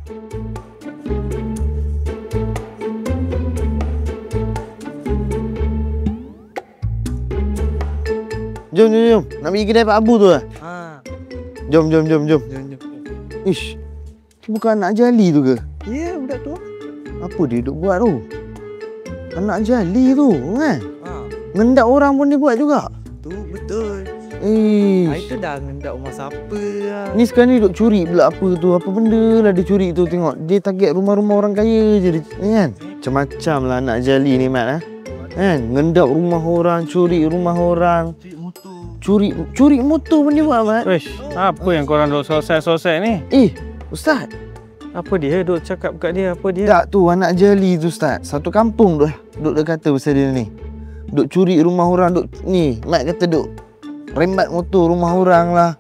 Jom. Nak pergi kedai Pak Abu tu lah. Jom. Ish, tu bukan anak jali tu ke? Ya, budak tu. Apa dia duk buat tu? Anak jali tu kan? Ngendap orang pun dia buat juga. Tu betul. Ish, Itu dah ngendap rumah siapa lah. ni sekarang ni duk curi pula apa tu? Apa benda lah dia curi tu, tengok. Dia target rumah-rumah orang kaya je dia, kan? Macam-macam lah anak jali ni Mat. Kan? Ngendap rumah orang, curi rumah orang. Curi motor pun dia buat Mat. Wish, apa yang korang duk sosek-sosek ni? Ustaz. Apa dia duk cakap kat dia? Apa dia? Tak tu anak jali tu Ustaz. Satu kampung duk kata pasal dia ni. Duk curi rumah orang, duk ni. Mat kata duk rembat motor rumah orang lah.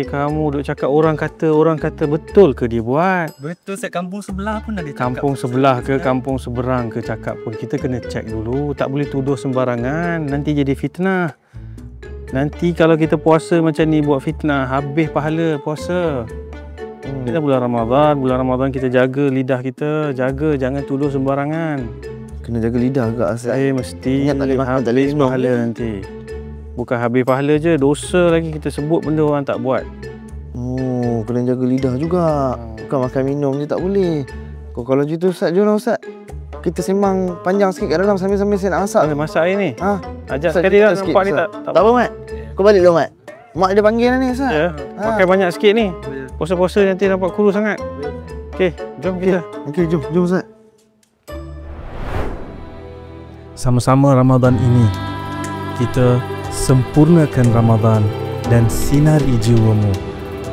Kamu duk cakap orang kata betul ke dia buat? Betul, set kampung sebelah pun ada cakap. Kampung sebelah ke kampung seberang ke cakap pun kita kena check dulu. Tak boleh tuduh sembarangan, nanti jadi fitnah. Nanti kalau kita puasa macam ni buat fitnah, habis pahala puasa. Kita bulan Ramadan kita jaga lidah kita, jangan tuduh sembarangan. Kena jaga lidah agak Ustaz. Mesti Ingat tak boleh makan, tak boleh habis minum pahala nanti. Bukan habis pahala je, dosa lagi kita sebut benda orang tak buat. Kena jaga lidah juga. Bukan makan minum je tak boleh. Kalau gitu Ustaz, jom lah Ustaz. Kita sembang panjang sikit kat dalam sambil-sambil saya nak masak. Boleh masak hari ni? Ajak Ustaz, sekali lah, sikit, nampak ni Ustaz. tak Tak apa Mat. Kau balik dulu Mat. Mak dia panggil lah ni Ustaz. Ya, makan banyak sikit ni. Puasa-puasa nanti nampak kurus sangat. Okey, jom kita. Okey, jom Ustaz. Sama-sama Ramadan ini, kita sempurnakan Ramadan dan sinari jiwamu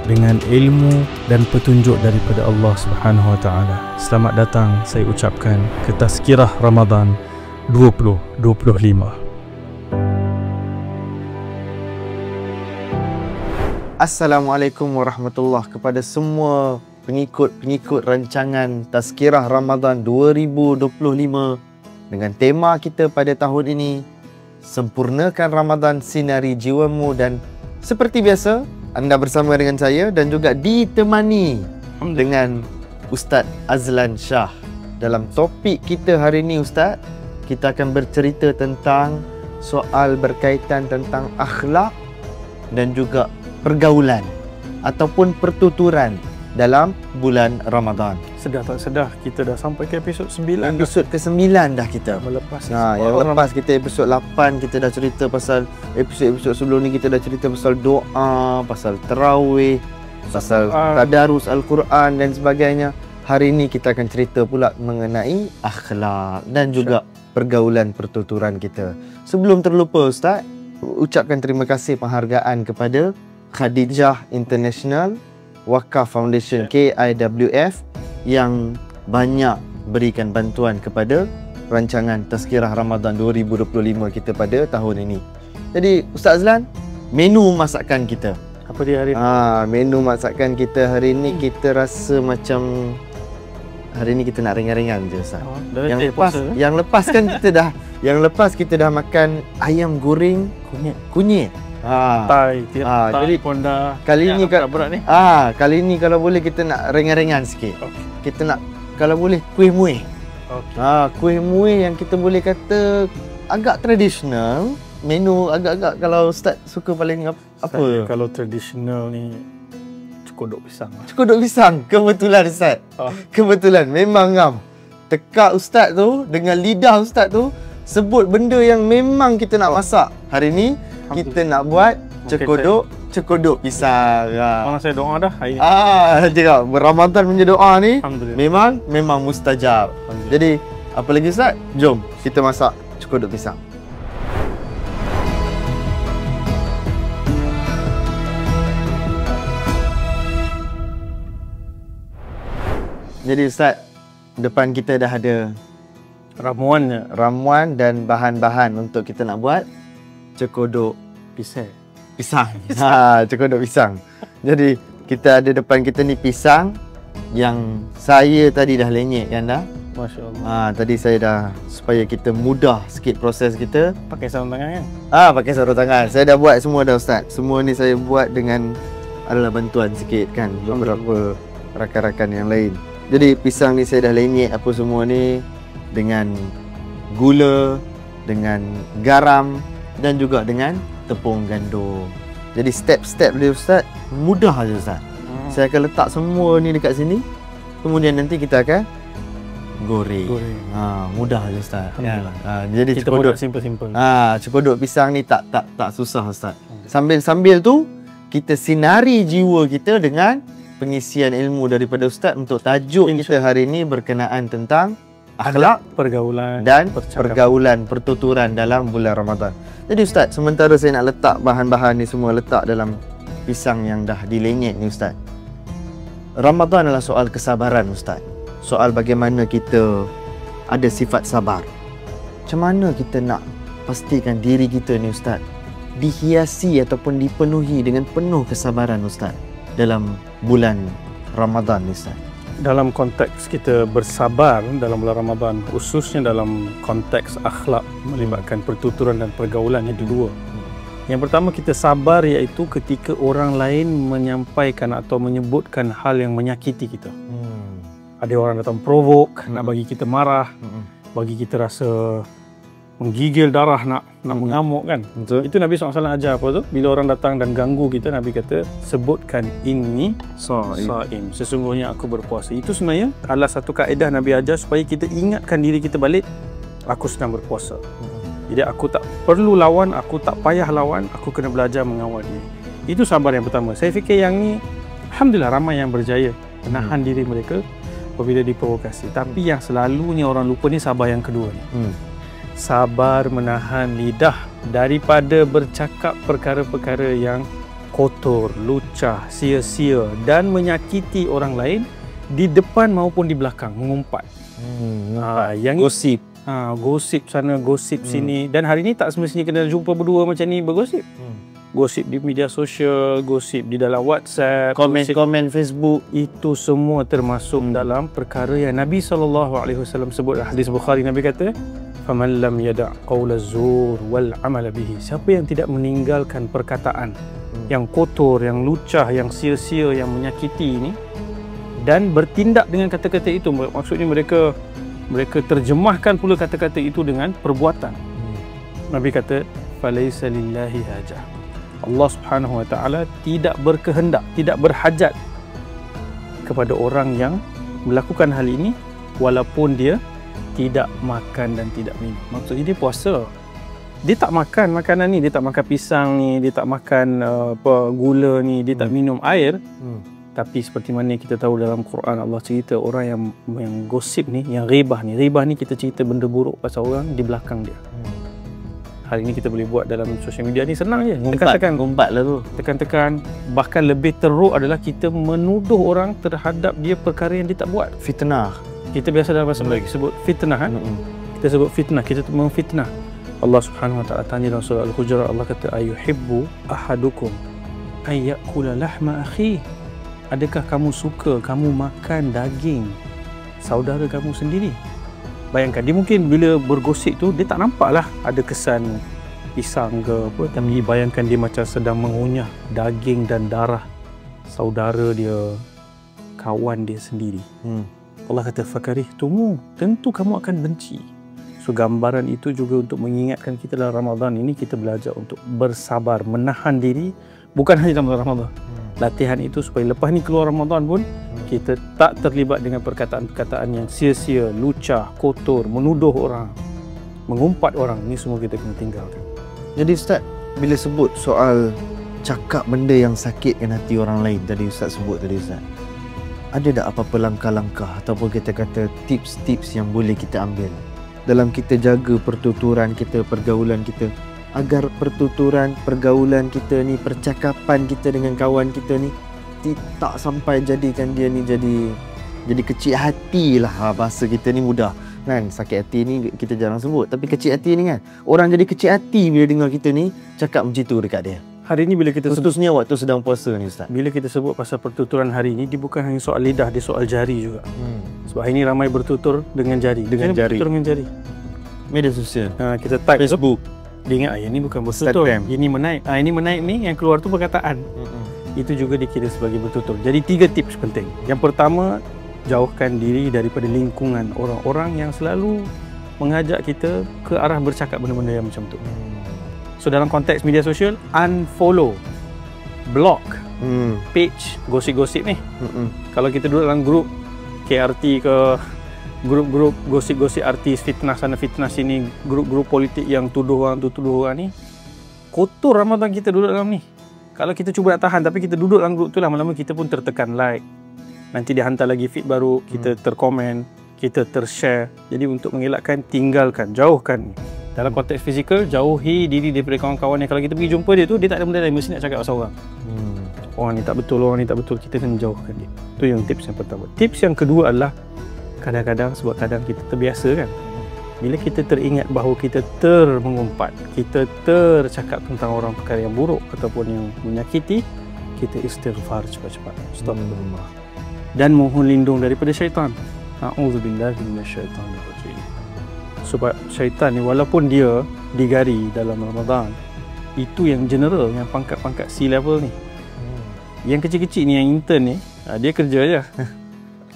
dengan ilmu dan petunjuk daripada Allah Subhanahu Wa Taala. Selamat datang saya ucapkan ke Tazkirah Ramadan 2025. Assalamualaikum warahmatullahi kepada semua pengikut rancangan Tazkirah Ramadan 2025 dengan tema kita pada tahun ini, sempurnakan Ramadan sinari jiwamu, dan seperti biasa anda bersama dengan saya dan juga ditemani dengan Ustaz Azlan Shah. Dalam topik kita hari ini Ustaz, kita akan bercerita tentang soal berkaitan tentang akhlak dan juga pergaulan ataupun pertuturan dalam bulan Ramadan. Sedar tak sedar kita dah sampai ke episod 9. Episod ke-9 dah kita. Yang lepas kita episod 8 kita dah cerita pasal episod-episod sebelum ni, kita dah cerita pasal doa, pasal tarawih, pasal tadarus Al-Quran dan sebagainya. Hari ini kita akan cerita pula mengenai akhlak dan juga pergaulan pertuturan kita. Sebelum terlupa Ustaz, ucapkan terima kasih penghargaan kepada Khadijah International Wakaf Foundation KIWF yang banyak berikan bantuan kepada rancangan Tazkirah Ramadan 2025 kita pada tahun ini. Jadi Ustaz Azlan, menu masakan kita. Apa dia hari ni? Menu masakan kita hari ni kita rasa macam hari ni kita nak ringan-ringan je Ustaz. Yang lepas kita dah makan ayam goreng kunyit. Jadi pun dah kali ni berat ni. Kali ni kalau boleh kita nak ringan-ringan sikit. Kita nak kalau boleh kuih muih. Kuih muih yang kita boleh kata agak tradisional. Menu agak-agak, kalau Ustaz suka paling apa? Kalau tradisional ni cekodok pisang. Cekodok pisang. Kebetulan Ustaz. Kebetulan memang ngam. Tekak Ustaz tu dengan lidah Ustaz tu sebut benda yang memang kita nak masak. Hari ni kita nak buat cekodok pisang. Orang saya doa dah hari ni. Cakap Ramadan punya doa ni memang mustajab. Jadi apa lagi Ustaz? Jom kita masak cekodok pisang. Jadi Ustaz, depan kita dah ada ramuan dan bahan-bahan untuk kita nak buat cekodok pisang. Cekodok pisang. Jadi kita ada depan kita ni pisang yang saya tadi dah lenyek kan dah. Masya-Allah. Tadi saya dah, supaya kita mudah sikit proses kita, pakai sarung tangan kan? Pakai sarung tangan. Saya dah buat semua dah Ustaz. Semua ni saya buat dengan adalah bantuan sikit kan beberapa rakan-rakan yang lain. Jadi pisang ni saya dah lenyek apa semua ni dengan gula, dengan garam dan juga dengan tepung gandum. Jadi step-step dia Ustaz mudah aja Ustaz. Saya akan letak semua ni dekat sini. Kemudian nanti kita akan goreng. Mudah aja Ustaz. Jadi kita buat simple-simple. cekodok pisang ni tak susah Ustaz. Sambil tu kita sinari jiwa kita dengan pengisian ilmu daripada Ustaz untuk tajuk kita hari ini berkenaan tentang akhlak, pergaulan dan pergaulan, pertuturan dalam bulan Ramadan. Jadi Ustaz, sementara saya nak letak bahan-bahan ni semua letak dalam pisang yang dah dilenyek ni Ustaz. Ramadan adalah soal kesabaran Ustaz. Soal bagaimana kita ada sifat sabar. Macam mana kita nak pastikan diri kita ni Ustaz dihiasi ataupun dipenuhi dengan penuh kesabaran Ustaz dalam bulan Ramadan ni Ustaz? Dalam konteks kita bersabar dalam bulan Ramadan, khususnya dalam konteks akhlak melibatkan pertuturan dan pergaulan, itu dua. Yang pertama, kita sabar iaitu ketika orang lain menyampaikan atau menyebutkan hal yang menyakiti kita. Ada orang datang provoke, nak bagi kita marah, bagi kita rasa menggigil darah, nak mengamuk kan. Betul. Itu Nabi SAW ajar apa tu? Bila orang datang dan ganggu kita, Nabi kata, sebutkan inni saim, sesungguhnya aku berpuasa. Itu sebenarnya adalah satu kaedah Nabi ajar supaya kita ingatkan diri kita balik, aku sedang berpuasa. Jadi aku tak perlu lawan, aku tak payah lawan, aku kena belajar mengawal diri. Itu sabar yang pertama. Saya fikir yang ni, alhamdulillah ramai yang berjaya menahan diri mereka apabila diprovokasi. Tapi yang selalunya orang lupa ni sabar yang kedua ni. Sabar menahan lidah daripada bercakap perkara-perkara yang kotor, lucah, sia-sia dan menyakiti orang lain di depan maupun di belakang, mengumpat. Yang Gosip. Gosip sana, gosip sini. Dan hari ni tak semestinya kena jumpa berdua macam ni bergosip. Gosip di media sosial, gosip di dalam WhatsApp, Komen Facebook. itu semua termasuk dalam perkara yang Nabi SAW sebut. Hadis Bukhari, Nabi kata, faman lam yada' qawla zur wal amal bihi. Siapa yang tidak meninggalkan perkataan yang kotor, yang lucah, yang sia-sia, yang menyakiti ini dan bertindak dengan kata-kata itu, maksudnya mereka terjemahkan pula kata-kata itu dengan perbuatan. Nabi kata, falaysa lillahi hajah. Allah Subhanahu wa taala tidak berkehendak, tidak berhajat kepada orang yang melakukan hal ini walaupun dia tidak makan dan tidak minum. Maksudnya dia puasa. Dia tak makan makanan ni, dia tak makan pisang ni, dia tak makan gula ni, dia tak minum air. Tapi seperti mana kita tahu dalam Quran, Allah cerita orang yang gosip ni, yang ghibah ni. Ghibah ni kita cerita benda buruk pasal orang di belakang dia. Hari ni kita boleh buat dalam sosial media ni, senang je. Ngumpat lah tu. Tekan-tekan. Bahkan lebih teruk adalah kita menuduh orang terhadap dia perkara yang dia tak buat. Fitnah. Kita biasa dalam bahasa Melayu sebut fitnah kan? Kita sebut fitnah, kita memfitnah. Allah Subhanahu wa taala tanya dalam surah Al-Hujurat, Allah kata, ayuhibbu ahadukum ay ya'kula lahma akhi. Adakah kamu suka kamu makan daging saudara kamu sendiri? Bayangkan, dia mungkin bila bergosip tu dia tak nampak lah ada kesan pisang ke apa, tapi bayangkan dia macam sedang mengunyah daging dan darah saudara dia, kawan dia sendiri. Allah kata, fakarihtumu, tentu kamu akan benci. So gambaran itu juga untuk mengingatkan kita dalam Ramadan ini, kita belajar untuk bersabar, menahan diri, bukan hanya dalam Ramadan. Latihan itu supaya lepas ni keluar Ramadan pun kita tak terlibat dengan perkataan-perkataan yang sia-sia, lucah, kotor, menuduh orang, mengumpat orang. Ini semua kita kena tinggalkan. Jadi Ustaz, bila sebut soal cakap benda yang sakitkan hati orang lain tadi Ustaz sebut tadi Ustaz, ada tak apa-apa langkah-langkah ataupun kita kata tips-tips yang boleh kita ambil dalam kita jaga pertuturan kita, pergaulan kita, agar pertuturan, pergaulan kita ni, percakapan kita dengan kawan kita ni tak sampai jadikan dia ni jadi kecil hati lah. Bahasa kita ni mudah kan, sakit hati ni kita jarang sebut, tapi kecil hati ni kan, orang jadi kecil hati bila dengar kita ni cakap macam tu dekat dia. Hari ni bila kita khususnya waktu sedang puasa ni Ustaz, bila kita sebut pasal pertuturan hari ni, dia bukan hanya soal lidah, dia soal jari juga. Sebab hari ni ramai bertutur dengan jari. Bertutur dengan jari. Media sosial. Kita type Facebook. Dia ingat, ini bukan bertutur, ini menaik. Ini menaik ni, yang keluar tu perkataan. Itu juga dikira sebagai bertutur. Jadi 3 tips penting. Yang pertama, jauhkan diri daripada lingkungan orang-orang yang selalu mengajak kita ke arah bercakap benda-benda yang macam tu. So dalam konteks media sosial, unfollow, block page gosip-gosip ni. Kalau kita duduk dalam grup KRT ke grup-grup gosip-gosip artis, fitnah sana fitnah sini, grup-grup politik yang tuduh orang tu tuduh orang ni, kotor Ramadan kita duduk dalam ni. Kalau kita cuba nak tahan tapi kita duduk dalam grup tu, lama-lama kita pun tertekan like, nanti dia hantar lagi feed baru, kita terkomen, kita tershare. Jadi untuk mengelakkan, tinggalkan, jauhkan. Dalam konteks fizikal, jauhi diri daripada kawan-kawan yang kalau kita pergi jumpa dia tu, dia tak ada benda lain, mesti nak cakap pasal orang. Orang ni tak betul, orang ni tak betul, kita kena jauhkan dia. Itu yang tips yang pertama. Tips yang kedua adalah kadang-kadang, sebab kadang kita terbiasa kan, bila kita teringat bahawa kita termengumpat, kita tercakap tentang orang perkara yang buruk ataupun yang menyakiti, kita istighfar cepat-cepat, astagfirullah, dan mohon lindung daripada syaitan. A'udzubillahi minasyaitanir rajim. Sebab syaitan ni walaupun dia digari dalam Ramadan, itu yang general, yang pangkat-pangkat C level ni. Yang kecil-kecil ni, yang intern ni, dia kerja je.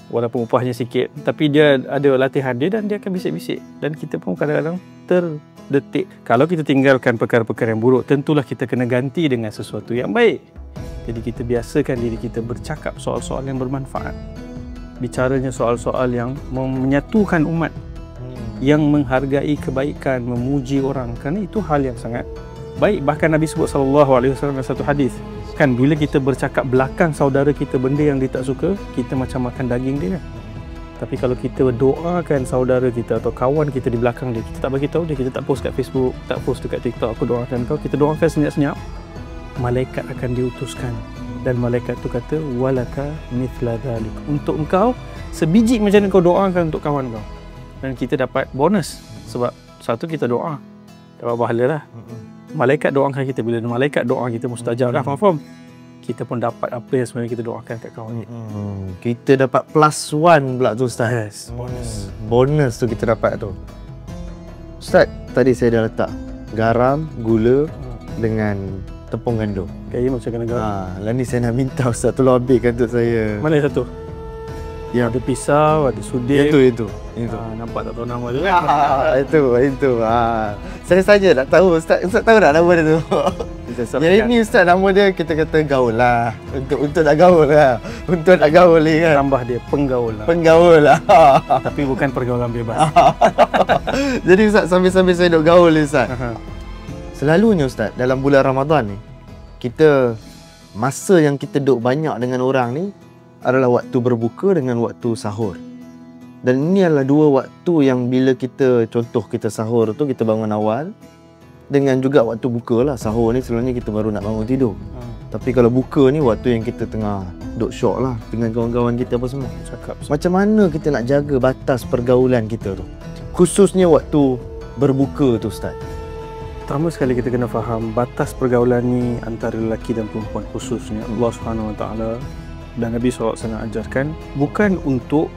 Walaupun upahnya sikit, tapi dia ada latihan dia dan dia akan bisik-bisik. Dan kita pun kadang-kadang terdetik. Kalau kita tinggalkan perkara-perkara yang buruk, tentulah kita kena ganti dengan sesuatu yang baik. Jadi kita biasakan diri kita bercakap soal-soal yang bermanfaat. Bicaranya soal-soal yang menyatukan umat, yang menghargai kebaikan, memuji orang. Kerana itu hal yang sangat baik. Bahkan Nabi sebut SAW dalam satu hadis, kan bila kita bercakap belakang saudara kita benda yang dia tak suka, kita macam makan daging dia kan. Tapi kalau kita doakan saudara kita atau kawan kita di belakang dia, kita tak bagi tahu dia, kita tak post kat Facebook, tak post dekat TikTok, aku doakan kau, kita doakan senyap-senyap, malaikat akan diutuskan. Dan malaikat tu kata, walaka mithla dhalik, untuk engkau sebiji macam yang kau doakan untuk kawan kau. Dan kita dapat bonus, sebab satu kita doa, dapat pahala lah. Malaikat doakan kita, bila malaikat doa kita mustajab dah, faham? Kita pun dapat apa yang sebenarnya kita doakan kat kawan kita. Kita dapat +1 pula tu Ustaz. Yes, bonus. Bonus tu kita dapat tu. Ustaz, tadi saya dah letak garam, gula dengan tepung gandum. Kaya macam kena garam. Lah ni saya nak minta Ustaz tolong ambilkan untuk saya. Mana yang satu? Yang ada pisau, ada sudir. Itu. Nampak tak tahu nama tu. Itu. Saya saja tak tahu Ustaz tahu tak nama dia tu? Yang ini Ustaz, nama dia kita kata gaul lah. Untuk nak gaul lah. Untuk nak gaul ni kan. Tambah dia penggaul lah. Penggaul lah. Tapi bukan pergaulan bebas. Jadi Ustaz, sambil-sambil saya duk gaul ni Ustaz. Selalunya Ustaz, dalam bulan Ramadan ni, kita masa yang kita duk banyak dengan orang ni adalah waktu berbuka dengan waktu sahur. Dan ini adalah dua waktu yang bila kita, contoh kita sahur tu, kita bangun awal. Dengan juga waktu buka lah. Sahur ni sebenarnya kita baru nak bangun tidur. Tapi kalau buka ni waktu yang kita tengah duk syok lah dengan kawan-kawan kita apa semua. Cakap. Macam mana kita nak jaga batas pergaulan kita tu, khususnya waktu berbuka tu Ustaz? Pertama sekali kita kena faham batas pergaulan ni antara lelaki dan perempuan, khususnya Allah SWT dan Nabi SAW ajarkan bukan untuk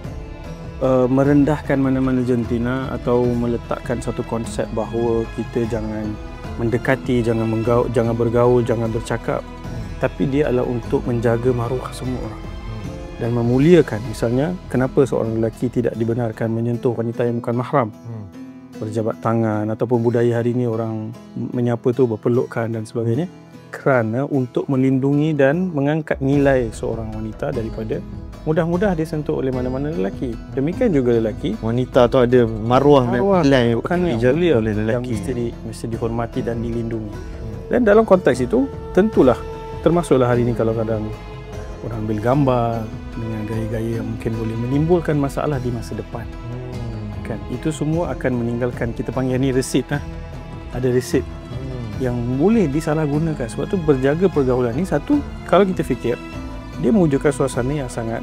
merendahkan mana-mana jantina atau meletakkan satu konsep bahawa kita jangan mendekati, jangan bergaul, jangan bercakap, tapi dia adalah untuk menjaga maruah semua orang dan memuliakan. Misalnya, kenapa seorang lelaki tidak dibenarkan menyentuh wanita yang bukan mahram, berjabat tangan, ataupun budaya hari ini orang menyapa tu berpelukan dan sebagainya, kerana untuk melindungi dan mengangkat nilai seorang wanita daripada mudah-mudah disentuh oleh mana-mana lelaki. Demikian juga lelaki, wanita tu ada maruah nilai bukan yang oleh lelaki yang mesti dihormati dan dilindungi. Dan dalam konteks itu, tentulah termasuklah hari ini kalau kadang orang ambil gambar dengan gaya-gaya yang mungkin boleh menimbulkan masalah di masa depan. Kan, itu semua akan meninggalkan, kita panggil ni resit lah. Ada resit yang boleh disalahgunakan. Sebab tu berjaga pergaulan ni, satu, kalau kita fikir dia mewujudkan suasana yang sangat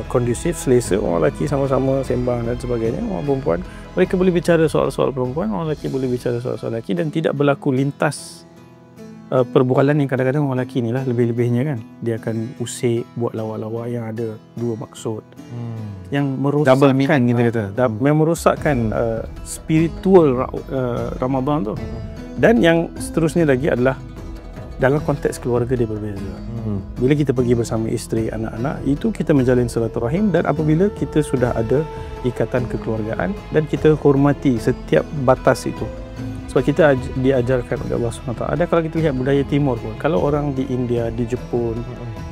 kondusif, selesa. Orang lelaki sama-sama sembang dan sebagainya. Orang perempuan, mereka boleh bicara soal-soal perempuan, orang lelaki boleh bicara soal-soal lelaki, dan tidak berlaku lintas perbualan yang kadang-kadang orang lelaki ni lah lebih-lebihnya kan. Dia akan usik, buat lawa-lawa yang ada dua maksud. Yang merosakkan, double meaning kita kata. Yang merosakkan spiritual Ramadan tu. Dan yang seterusnya lagi adalah dalam konteks keluarga dia berbeza. Bila kita pergi bersama isteri, anak-anak, itu kita menjalin silaturahim, dan apabila kita sudah ada ikatan kekeluargaan dan kita hormati setiap batas itu. Sebab kita diajarkan oleh Allah SWT. Ada kalau kita lihat budaya timur pun, kalau orang di India, di Jepun,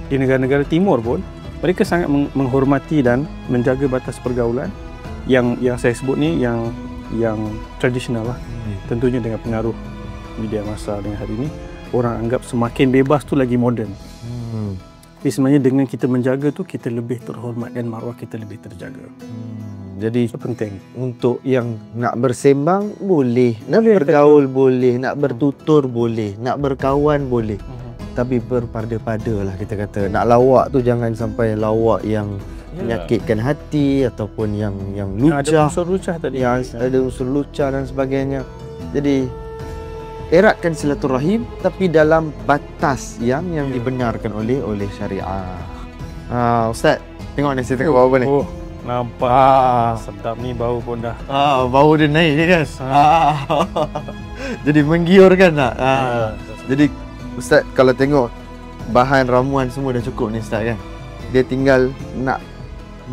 di negara-negara timur pun, mereka sangat menghormati dan menjaga batas pergaulan yang saya sebut ni yang tradisional lah. Tentunya dengan pengaruh media masa dengan hari ini, orang anggap semakin bebas tu lagi moden. Tapi sebenarnya dengan kita menjaga tu, kita lebih terhormat dan maruah kita lebih terjaga. Jadi Itu penting. untuk yang nak bersembang boleh, nak bergaul boleh, nak bertutur boleh, nak berkawan boleh. Tapi berpada-pada lah kita kata. Nak lawak tu jangan sampai lawak yang menyakitkan hati ataupun yang lucah. Ada unsur lucah tadi. Yang ada unsur lucah dan sebagainya. Jadi eratkan silaturahim tapi dalam batas yang dibenarkan oleh syariah. Ustaz, tengok ni, saya tengok apa ni. Oh, nampak. Sedap ni, bau pun dah. Bau dia naik ni guys. Jadi menggiurkan tak? Jadi Ustaz kalau tengok bahan ramuan semua dah cukup ni Ustaz kan. Dia tinggal nak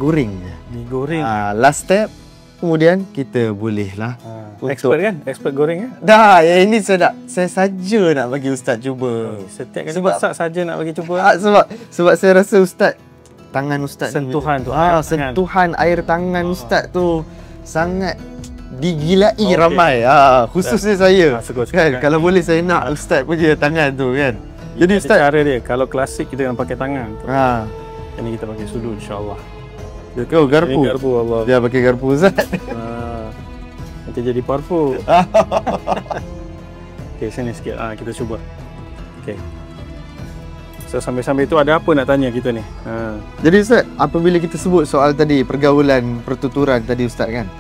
goreng je. Digoreng. Last step, kemudian kita boleh lah. Expert kan? Expert goreng kan? Dah, yang ini saya saja nak bagi Ustaz cuba. Setiap kali Sebab- masak saja nak bagi cuba. Sebab saya rasa Ustaz, tangan Ustaz Sentuhan ni, tu, sentuhan air tangan Ustaz tu sangat digilai Okey. ramai. Khususnya saya. Kan? Kalau boleh saya nak Ustaz punya tangan tu kan. Jadi Jadi Ustaz, cara dia, kalau klasik kita kena pakai tangan. Ini kita pakai sudu insya-Allah. kau garpu. Ini garpu Allah. Dia pakai garpu Ustaz. Nanti jadi parfum. Okey, sini sikit. Kita cuba. Okey. So sambil-sambil tu ada apa nak tanya kita ni? Jadi Ustaz, apabila kita sebut soal tadi pergaulan, pertuturan tadi Ustaz kan,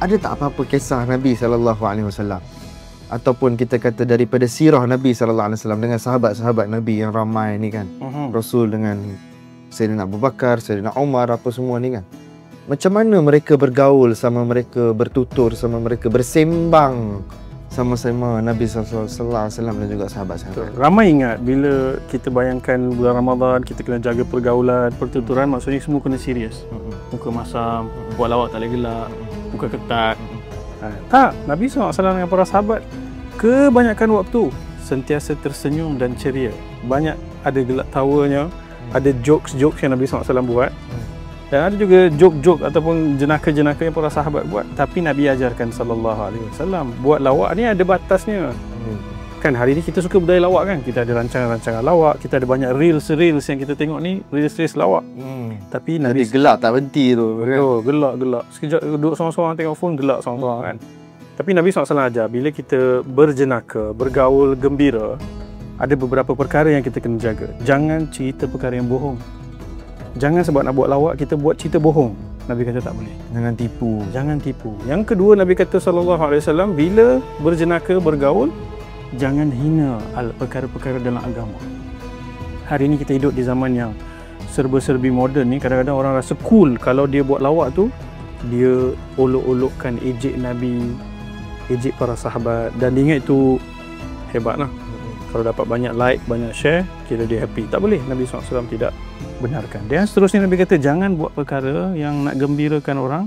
ada tak apa-apa kisah Nabi SAW ataupun kita kata daripada sirah Nabi SAW dengan sahabat-sahabat Nabi yang ramai ni kan, Rasul dengan Sayyidina Abu Bakar, Sayyidina Umar, apa semua ni kan, macam mana mereka bergaul sama mereka, bertutur sama mereka, bersembang sama-sama Nabi SAW dan juga sahabat-sahabat. Ramai ingat bila kita bayangkan bulan Ramadan, kita kena jaga pergaulan, pertuturan, maksudnya semua kena serius. Muka masam, buat lawak tak boleh gelak, muka ketat. Tak, Nabi SAW dengan para sahabat kebanyakan waktu sentiasa tersenyum dan ceria. Banyak ada gelak tawanya, ada jokes-jokes yang Nabi SAW buat. Dan ada juga joke-joke ataupun jenaka-jenaka yang para sahabat buat. Tapi Nabi ajarkan SAW, buat lawak ni ada batasnya. Kan hari ni kita suka budaya lawak kan. Kita ada rancangan-rancangan lawak, kita ada banyak reels yang kita tengok ni, reels lawak. Tapi Nabi Jadi gelak tak berhenti tu kan? gelak. Sekejap duduk seorang-seorang tengok phone, gelak seorang-seorang kan. Tapi Nabi SAW ajar, bila kita berjenaka, bergaul gembira, ada beberapa perkara yang kita kena jaga. Jangan cerita perkara yang bohong. Jangan sebab nak buat lawak, kita buat cerita bohong. Nabi kata tak boleh. Jangan tipu. Jangan tipu. Yang kedua, Nabi kata SAW, bila berjenaka, bergaul, jangan hina perkara-perkara dalam agama. Hari ini kita hidup di zaman yang serba-serbi moden ni. Kadang-kadang orang rasa cool kalau dia buat lawak tu, dia olok-olokkan, ejek Nabi, ejek para sahabat, dan dia ingat itu hebat lah. Kalau dapat banyak like, banyak share, kira dia happy. Tak boleh. Nabi SAW tidak benarkan. Dan seterusnya Nabi kata jangan buat perkara yang nak gembirakan orang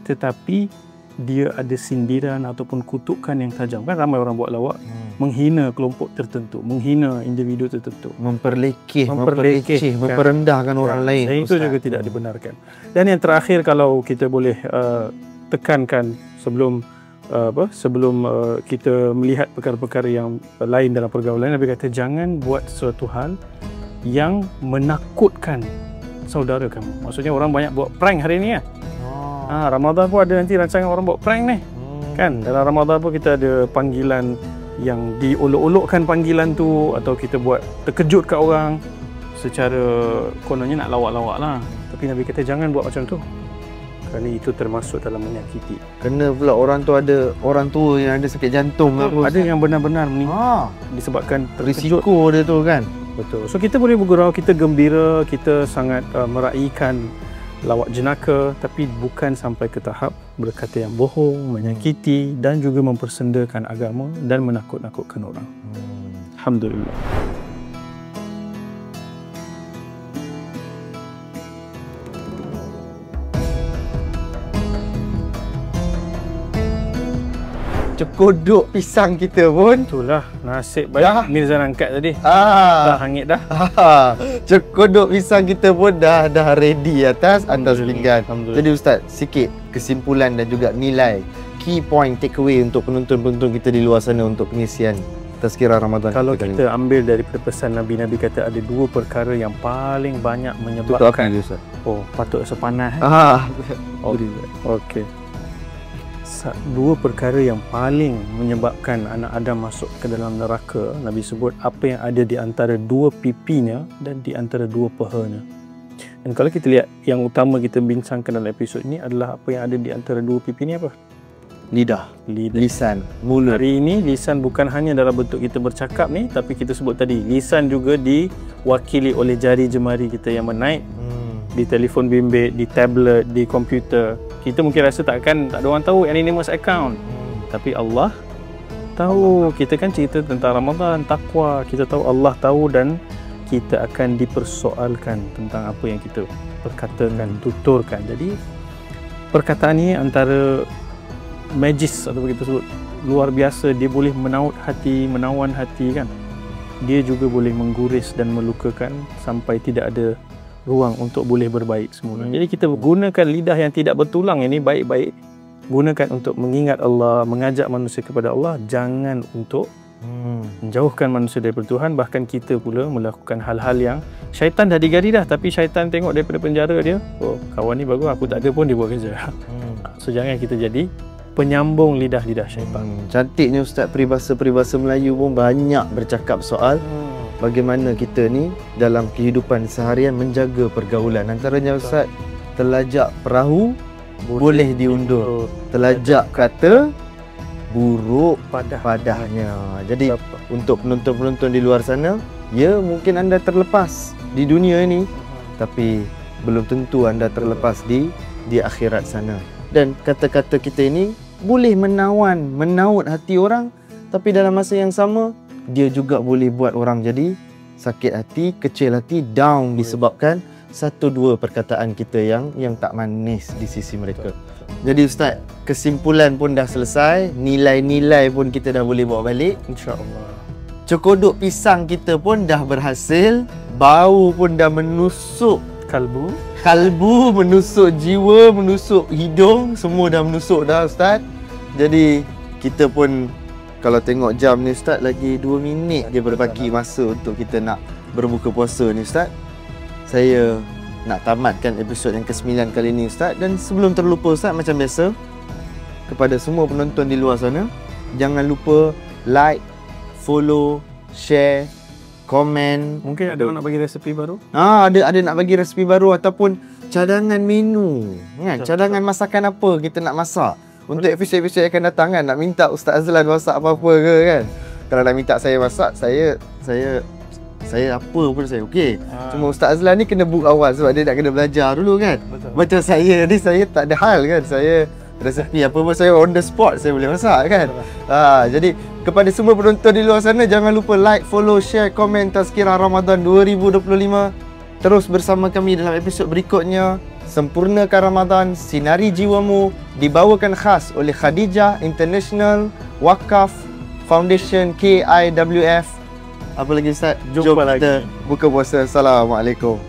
tetapi dia ada sindiran ataupun kutukan yang tajam. Kan ramai orang buat lawak menghina kelompok tertentu, menghina individu tertentu, memperlekeh, kan? memperendahkan orang lain. Dan itu juga tidak dibenarkan. Dan yang terakhir, kalau kita boleh tekankan sebelum kita melihat perkara-perkara yang lain dalam pergaulan, Nabi kata jangan buat sesuatu hal yang menakutkan saudara kamu. Maksudnya orang banyak buat prank hari ni kan. Ramadan pun ada nanti rancangan orang buat prank ni. Kan dalam Ramadan pun kita ada panggilan yang diolok-olokkan panggilan tu, atau kita buat terkejut kat orang secara kononnya nak lawak-lawak lah. Tapi Nabi kata jangan buat macam tu, kerana itu termasuk dalam menyakiti. Kena pula orang tu ada orang tua yang ada sakit jantung apa. Ada yang benar-benar meninggal disebabkan terkejut. Risiko dia tu kan. Betul. So kita boleh bergurau, kita gembira, kita sangat meraihkan lawak jenaka, tapi bukan sampai ke tahap berkata yang bohong, menyakiti dan juga mempersendakan agama dan menakut-nakutkan orang. Alhamdulillah. Cekodok pisang kita pun Itulah nasib baik Mirzan angkat tadi. Dah hangit dah. Cekodok pisang kita pun dah ready atas pinggan. Jadi Ustaz, sikit kesimpulan dan juga nilai key point take away untuk penonton-penonton kita di luar sana untuk pengisian Tazkirah Ramadan. Kalau kita ambil daripada pesan Nabi kata ada dua perkara yang paling banyak menyebabkan. Tutup apa Ustaz? Oh, patut rasa panas. Okey. Dua perkara yang paling menyebabkan anak Adam masuk ke dalam neraka, Nabi sebut apa yang ada di antara dua pipinya dan di antara dua pahanya. Dan kalau kita lihat yang utama kita bincangkan dalam episod ini adalah apa yang ada di antara dua pipi ni apa? Lidah, lisan, mulut. Hari ini lisan bukan hanya dalam bentuk kita bercakap ni, tapi kita sebut tadi lisan juga diwakili oleh jari jemari kita yang menaik di telefon bimbit, di tablet, di komputer. Kita mungkin rasa tak ada orang tahu anonymous account. Tapi Allah tahu. Kita kan cerita tentang Ramadan, takwa. Kita tahu Allah tahu dan kita akan dipersoalkan tentang apa yang kita perkatakan, tuturkan. Jadi perkataan ini antara magis atau kita sebut luar biasa. Dia boleh menaut hati, menawan hati kan. Dia juga boleh mengguris dan melukakan sampai tidak ada ruang untuk boleh berbaik semula. Jadi kita gunakan lidah yang tidak bertulang ini baik-baik. Gunakan untuk mengingat Allah, mengajak manusia kepada Allah, jangan untuk menjauhkan manusia daripada Tuhan. Bahkan kita pula melakukan hal-hal yang syaitan dah digari dah, tapi syaitan tengok daripada penjara dia, oh kawan ni bagus, aku tak ada pun dia buat kerja. So jangan kita jadi penyambung lidah-lidah syaitan. Cantiknya Ustaz, peribahasa-peribahasa Melayu pun banyak bercakap soal bagaimana kita ni dalam kehidupan seharian menjaga pergaulan. Antaranya Ustaz, telajak perahu boleh diundur, telajak kata buruk padahnya. Jadi untuk penonton-penonton di luar sana, ya mungkin anda terlepas di dunia ini, tapi belum tentu anda terlepas di akhirat sana. Dan kata-kata kita ini boleh menaut hati orang, tapi dalam masa yang sama dia juga boleh buat orang jadi sakit hati, kecil hati, down disebabkan satu dua perkataan kita yang tak manis di sisi mereka. Jadi Ustaz, kesimpulan pun dah selesai, nilai-nilai pun kita dah boleh bawa balik, insya-Allah. Cekodok pisang kita pun dah berhasil, bau pun dah menusuk kalbu, menusuk jiwa, menusuk hidung, semua dah menusuk dah Ustaz. Jadi kita pun kalau tengok jam ni Ustaz, lagi 2 minit je berbaki masa untuk kita nak berbuka puasa ni Ustaz. Saya nak tamatkan episod yang ke-9 kali ni Ustaz. Dan sebelum terlupa Ustaz, macam biasa, kepada semua penonton di luar sana, jangan lupa like, follow, share, komen. Mungkin ada orang nak bagi resepi baru? Ada nak bagi resepi baru ataupun cadangan menu kan? Cadangan masakan apa kita nak masak untuk episod-episod yang akan datang kan. Nak minta Ustaz Azlan masak apa-apa ke kan? Kalau nak minta saya masak, saya apa pun saya okey. Cuma Ustaz Azlan ni kena book awal sebab dia nak kena belajar dulu kan. Betul. Macam saya ni, saya tak ada hal kan. Saya resepi apa pun saya on the spot saya boleh masak kan. Jadi kepada semua penonton di luar sana, jangan lupa like, follow, share, komen Tazkirah Ramadan 2025. Terus bersama kami dalam episod berikutnya. Sempurnakan Ramadan, Sinari Jiwamu, dibawakan khas oleh Khadijah International Wakaf Foundation KIWF. Apa lagi Ustaz? Jom kita buka puasa. Assalamualaikum.